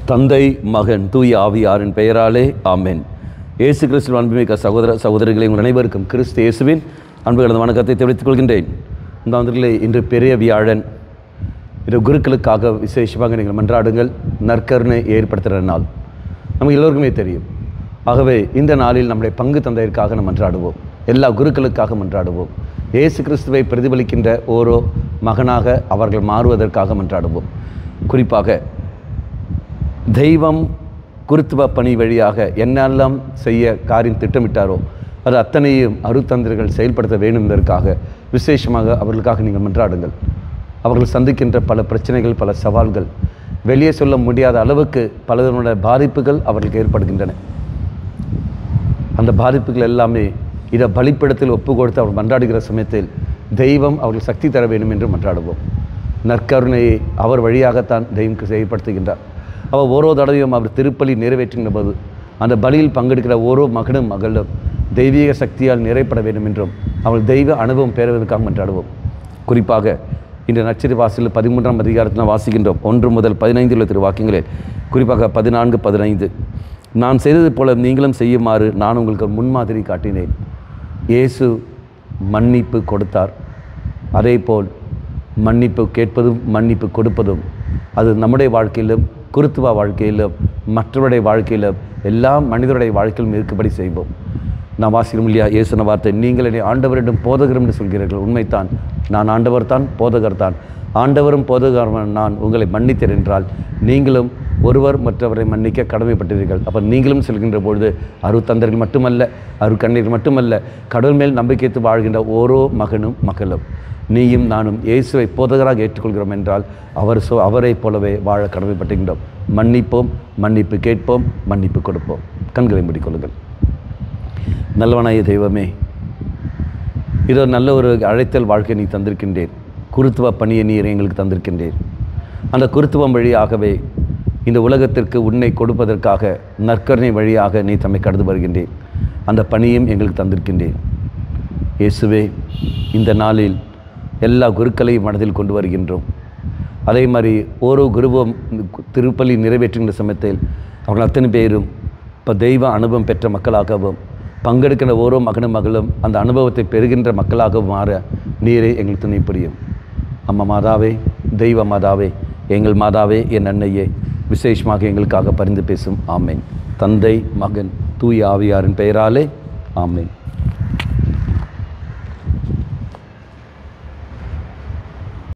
தந்தை, மகன், தூய ஆவியாரின் பெயராலே ஆமென். இயேசு கிறிஸ்துவின் அன்புமிக்க சகோதர சகோதரிகளை உங்கள் அனைவருக்கும் கிறிஸ்து இயேசுவின் அன்புகளது வணக்கத்தை தெரிவித்துக் கொள்கின்றேன். இந்த ஆண்டிலே இன்று பெரிய வியாழன். இது குருக்களுக்காக விசேஷமாக நீங்கள் மன்றாடுங்கள். நற்கருணை ஏற்படுத்துகிற நாள் நமக்கு எல்லோருக்குமே தெரியும். ஆகவே இந்த நாளில் நம்முடைய பங்கு தந்தையருக்காக நாம் மன்றாடுவோம். எல்லா குருக்களுக்காக மன்றாடுவோம். இயேசு கிறிஸ்துவை பிரதிபலிக்கின்ற ஓரோ மகனாக அவர்கள் மாறுவதற்காக மன்றாடுவோம். குறிப்பாக தெய்வம் குருத்துவ பணி வழியாக என்னெல்லாம் செய்ய காரியம் திட்டமிட்டாரோ அது அத்தனையும் அருத்தந்திரர்கள் செயல்படுத்த வேண்டும் என்பதற்காக விசேஷமாக அவர்களுக்காக நீங்கள் மன்றாடுங்கள். அவர்கள் சந்திக்கின்ற பல பிரச்சனைகள், பல சவால்கள், வெளியே சொல்ல முடியாத அளவுக்கு பலதனுடைய பாதிப்புகள் அவர்களுக்கு ஏற்படுகின்றன. அந்த பாதிப்புகள் எல்லாமே இதை பலிப்பிடத்தில் ஒப்பு கொடுத்து அவர் மன்றாடுகிற சமயத்தில் தெய்வம் அவர்கள் சக்தி தர வேண்டும் என்று மன்றாடுவோம். நற்கருணையை அவர் வழியாகத்தான் தெய்வம் செயல்படுத்துகின்றார். அவர் ஓரோ தடவையும் அவர் திருப்பலி நிறைவேற்றுகின்ற போது அந்த பலியில் பங்கெடுக்கிற ஓரோ மகனும் மகளும் தெய்வீக சக்தியால் நிறைப்பட வேண்டும் என்றும் அவள் தெய்வ அனுபவம் பெறுவதற்காக மன்றாடுவோம். குறிப்பாக இன்று நற்செய்தி வாசலில் 13ஆம் அதிகாரத்தில் வாசிக்கின்றோம். 1 முதல் 15 உள்ள திருவாக்கியங்களில் குறிப்பாக 14, 15 நான் செய்தது போல நீங்களும் செய்யுமாறு நான் உங்களுக்கு முன்மாதிரி காட்டினேன். இயேசு மன்னிப்பு கொடுத்தார். அதே போல் மன்னிப்பு கேட்பதும் மன்னிப்பு கொடுப்பதும் அது நம்முடைய வாழ்க்கையிலும் குருத்துவ வாழ்க்கையிலும் மற்றவருடைய வாழ்க்கையிலும் எல்லா மனிதருடைய வாழ்க்கையிலும் இருக்கும்படி செய்வோம். நான் வாசிக்கிறோம் இல்லையா, இயேசுன வார்த்தை, நீங்கள் என்னை ஆண்டவரிடம் போதகர் என்று சொல்கிறீர்கள். உண்மைத்தான், நான் ஆண்டவர் தான், போதகர் தான். ஆண்டவரும் போதகரும் நான் உங்களை மன்னித்தேன் என்றால் நீங்களும் ஒருவர் மற்றவரை மன்னிக்க கடமைப்பட்டீர்கள். அப்போ நீங்களும் செல்கின்ற பொழுது அருத்தந்தர்கள் மட்டுமல்ல, அருக்கண்ணீர்கள் மட்டுமல்ல, கடவுள் மேல் நம்பிக்கைத்து வாழ்கின்ற ஓரோ மகனும் மகளும் நீயும் நானும் இயேசுவை போதகராக ஏற்றுக்கொள்கிறோம் என்றால் அவரை போலவே வாழ கடமைப்பட்டுகின்றோம். மன்னிப்போம், மன்னிப்பு கேட்போம், மன்னிப்பு கொடுப்போம். கண்களை மூடிக்கொள்ளுங்கள். நல்லவனாய தெய்வமே, இதோ நல்ல ஒரு அழைத்தல் வாழ்க்கை நீ தந்திருக்கின்றேன். குருத்துவ பணியை நீர் எங்களுக்கு தந்திருக்கின்றேன். அந்த குருத்துவம் வழியாகவே இந்த உலகத்திற்கு உன்னை கொடுப்பதற்காக நற்கருணை வழியாக நீ தம்மை கடந்து வருகின்றேன். அந்த பணியும் எங்களுக்கு தந்திருக்கின்றேன். இயேசுவே, இந்த நாளில் எல்லா குருக்களையும் மனதில் கொண்டு வருகின்றோம். அதே மாதிரி ஓரோ குருவும் திருப்பலி நிறைவேற்றுகின்ற சமயத்தில் அவர்கள் அத்தனை பேரும் இப்போ தெய்வ அனுபவம் பெற்ற மக்களாகவும் பங்கெடுக்கின்ற ஓரோ மகனும் மகளும் அந்த அனுபவத்தை பெறுகின்ற மக்களாகவும் மாற நீரே எங்களுக்கு துணை புரியும். அம்மா மாதாவே, தெய்வ மாதாவே, எங்கள் மாதாவே, என் அன்னையே, விசேஷமாக எங்களுக்காக பரிந்து பேசும். ஆமேன். தந்தை, மகன், தூய ஆவியாரின் பெயராலே ஆமேன்.